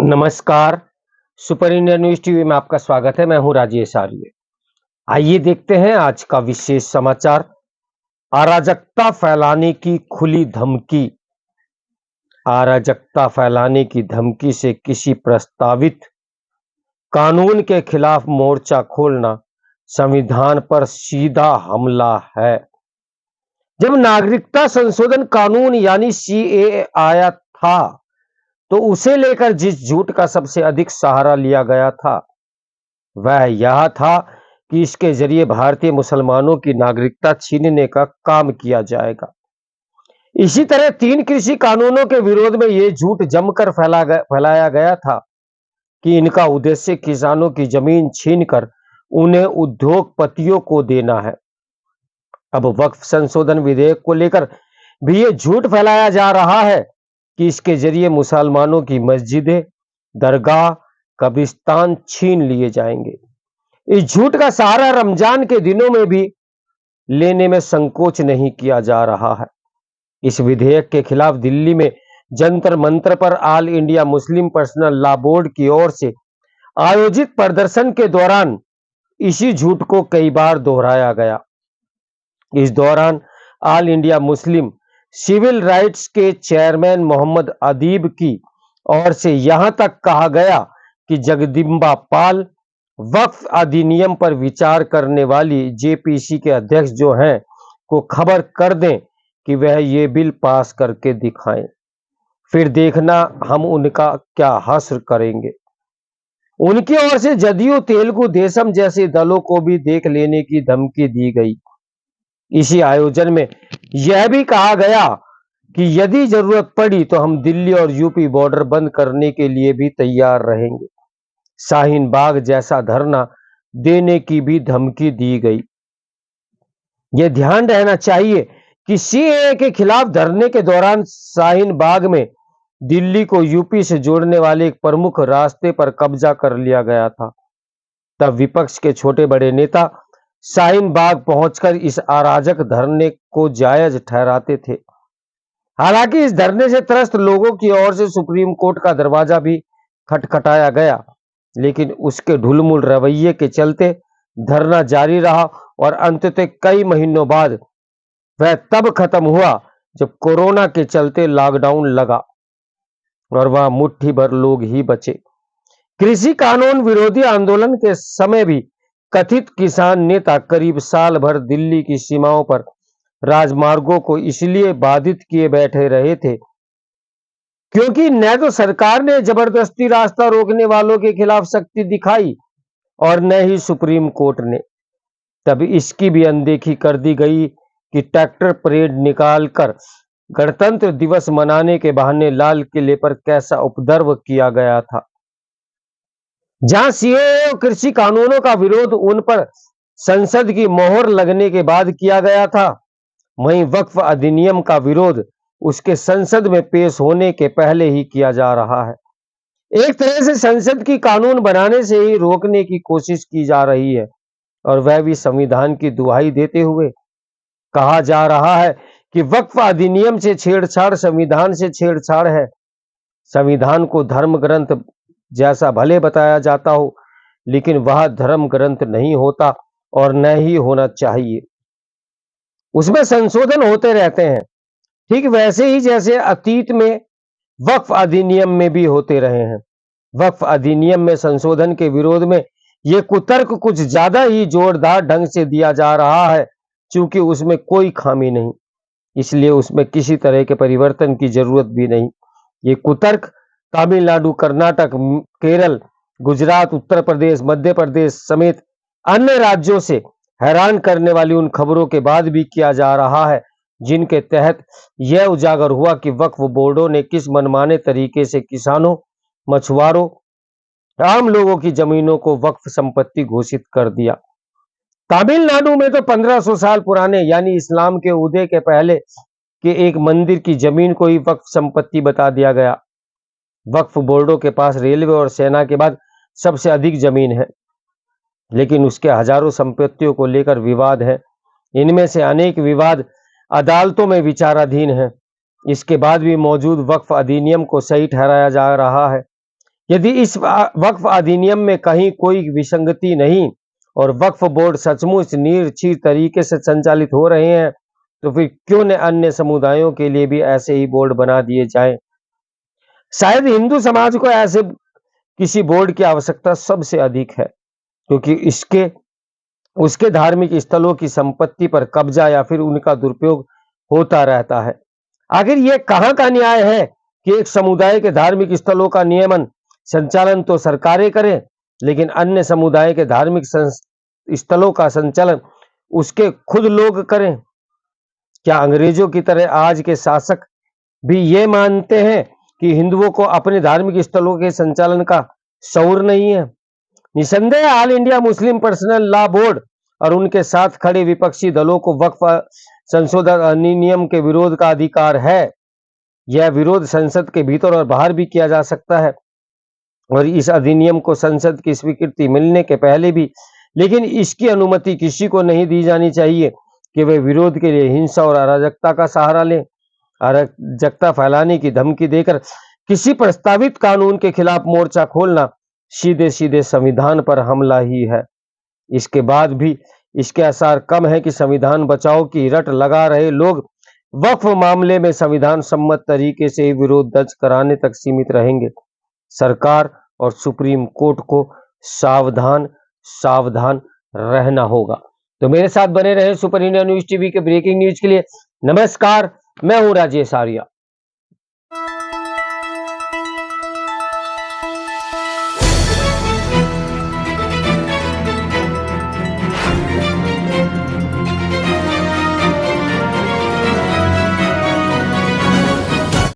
नमस्कार, super India news TV में आपका स्वागत है। मैं हूं राजेश आर्य। आइए देखते हैं आज का विशेष समाचार। अराजकता फैलाने की खुली धमकी। अराजकता फैलाने की धमकी से किसी प्रस्तावित कानून के खिलाफ मोर्चा खोलना संविधान पर सीधा हमला है। जब नागरिकता संशोधन कानून यानी सीएए आया था, तो उसे लेकर जिस झूठ का सबसे अधिक सहारा लिया गया था, वह यह था कि इसके जरिए भारतीय मुसलमानों की नागरिकता छीनने का काम किया जाएगा। इसी तरह 3 कृषि कानूनों के विरोध में यह झूठ जमकर फैलाया गया था कि इनका उद्देश्य किसानों की जमीन छीनकर उन्हें उद्योगपतियों को देना है। अब वक्फ संशोधन विधेयक को लेकर भी ये झूठ फैलाया जा रहा है कि इसके जरिए मुसलमानों की मस्जिदें, दरगाह, कब्रिस्तान छीन लिए जाएंगे। इस झूठ का सहारा रमजान के दिनों में भी लेने में संकोच नहीं किया जा रहा है। इस विधेयक के खिलाफ दिल्ली में जंतर मंतर पर ऑल इंडिया मुस्लिम पर्सनल लॉ बोर्ड की ओर से आयोजित प्रदर्शन के दौरान इसी झूठ को कई बार दोहराया गया। इस दौरान all India Muslim civil rights के चेयरमैन मोहम्मद अदीब की ओर से यहां तक कहा गया कि जगदम्बा पाल वक्फ अधिनियम पर विचार करने वाली जेपीसी के अध्यक्ष जो हैं को खबर कर दें कि वह ये बिल पास करके दिखाएं, फिर देखना हम उनका क्या हश्र करेंगे। उनकी ओर से जदयू, तेलुगु देशम जैसे दलों को भी देख लेने की धमकी दी गई। इसी आयोजन में यह भी कहा गया कि यदि जरूरत पड़ी तो हम दिल्ली और यूपी बॉर्डर बंद करने के लिए भी तैयार रहेंगे। शाहीन बाग जैसा धरना देने की भी धमकी दी गई। यह ध्यान रहना चाहिए कि सीएए के खिलाफ धरने के दौरान शाहीन बाग में दिल्ली को यूपी से जोड़ने वाले एक प्रमुख रास्ते पर कब्जा कर लिया गया था। तब विपक्ष के छोटे बड़े नेता शाहीन बाग पहुंचकर इस अराजक धरने को जायज ठहराते थे। हालांकि इस धरने से त्रस्त लोगों की ओर से सुप्रीम कोर्ट का दरवाजा भी खटखटाया गया, लेकिन उसके ढुलमुल रवैये के चलते धरना जारी रहा और अंततः कई महीनों बाद वह तब खत्म हुआ जब कोरोना के चलते लॉकडाउन लगा और वह मुट्ठी भर लोग ही बचे। कृषि कानून विरोधी आंदोलन के समय भी कथित किसान नेता करीब साल भर दिल्ली की सीमाओं पर राजमार्गों को इसलिए बाधित किए बैठे रहे थे क्योंकि न तो सरकार ने जबरदस्ती रास्ता रोकने वालों के खिलाफ सख्ती दिखाई और न ही सुप्रीम कोर्ट ने। तब इसकी भी अनदेखी कर दी गई कि ट्रैक्टर परेड निकालकर गणतंत्र दिवस मनाने के बहाने लाल किले पर कैसा उपद्रव किया गया था। जहां सीएए और कृषि कानूनों का विरोध उन पर संसद की मोहर लगने के बाद किया गया था, वहीं वक्फ अधिनियम का विरोध उसके संसद में पेश होने के पहले ही किया जा रहा है। एक तरह से संसद की कानून बनाने से ही रोकने की कोशिश की जा रही है, और वह भी संविधान की दुहाई देते हुए। कहा जा रहा है कि वक्फ अधिनियम से छेड़छाड़ संविधान से छेड़छाड़ है। संविधान को धर्म ग्रंथ जैसा भले बताया जाता हो, लेकिन वह धर्म ग्रंथ नहीं होता और न ही होना चाहिए। उसमें संशोधन होते रहते हैं, ठीक वैसे ही जैसे अतीत में वक्फ अधिनियम में भी होते रहे हैं। वक्फ अधिनियम में संशोधन के विरोध में यह कुतर्क कुछ ज्यादा ही जोरदार ढंग से दिया जा रहा है, क्योंकि उसमें कोई खामी नहीं, इसलिए उसमें किसी तरह के परिवर्तन की जरूरत भी नहीं। ये कुतर्क तमिलनाडु, कर्नाटक, केरल, गुजरात, उत्तर प्रदेश, मध्य प्रदेश समेत अन्य राज्यों से हैरान करने वाली उन खबरों के बाद भी किया जा रहा है, जिनके तहत यह उजागर हुआ कि वक्फ बोर्डों ने किस मनमाने तरीके से किसानों, मछुआरों, आम लोगों की जमीनों को वक्फ संपत्ति घोषित कर दिया। तमिलनाडु में तो 1500 साल पुराने यानी इस्लाम के उदय के पहले के एक मंदिर की जमीन को ही वक्फ संपत्ति बता दिया गया। वक्फ बोर्डों के पास रेलवे और सेना के बाद सबसे अधिक जमीन है, लेकिन उसके हजारों संपत्तियों को लेकर विवाद है। इनमें से अनेक विवाद अदालतों में विचाराधीन है। इसके बाद भी मौजूद वक्फ अधिनियम को सही ठहराया जा रहा है। यदि इस वक्फ अधिनियम में कहीं कोई विसंगति नहीं और वक्फ बोर्ड सचमुच निरक्षीर तरीके से संचालित हो रहे हैं, तो फिर क्यों न अन्य समुदायों के लिए भी ऐसे ही बोर्ड बना दिए जाएं। शायद हिंदू समाज को ऐसे किसी बोर्ड की आवश्यकता सबसे अधिक है, क्योंकि इसके उसके धार्मिक स्थलों की संपत्ति पर कब्जा या फिर उनका दुरुपयोग होता रहता है। आखिर ये कहाँ का न्याय है कि एक समुदाय के धार्मिक स्थलों का नियमन संचालन तो सरकारें करें, लेकिन अन्य समुदाय के धार्मिक स्थलों का संचालन उसके खुद लोग करें। क्या अंग्रेजों की तरह आज के शासक भी ये मानते हैं कि हिंदुओं को अपने धार्मिक स्थलों के संचालन का शऊर नहीं है? निसंदेह ऑल इंडिया मुस्लिम पर्सनल लॉ बोर्ड और उनके साथ खड़े विपक्षी दलों को वक्फ संशोधन अधिनियम के विरोध का अधिकार है। यह विरोध संसद के भीतर और बाहर भी किया जा सकता है और इस अधिनियम को संसद की स्वीकृति मिलने के पहले भी, लेकिन इसकी अनुमति किसी को नहीं दी जानी चाहिए कि वे विरोध के लिए हिंसा और अराजकता का सहारा लें। अराजकता फैलाने की धमकी देकर किसी प्रस्तावित कानून के खिलाफ मोर्चा खोलना सीधे सीधे संविधान पर हमला ही है। इसके बाद भी इसके आसार कम है कि संविधान बचाओ की रट लगा रहे लोग वक्फ मामले में संविधान सम्मत तरीके से विरोध दर्ज कराने तक सीमित रहेंगे। सरकार और सुप्रीम कोर्ट को सावधान सावधान रहना होगा। तो मेरे साथ बने रहे सुपर इंडिया न्यूज टीवी के ब्रेकिंग न्यूज के लिए। नमस्कार, मैं हूं राजेश आर्या।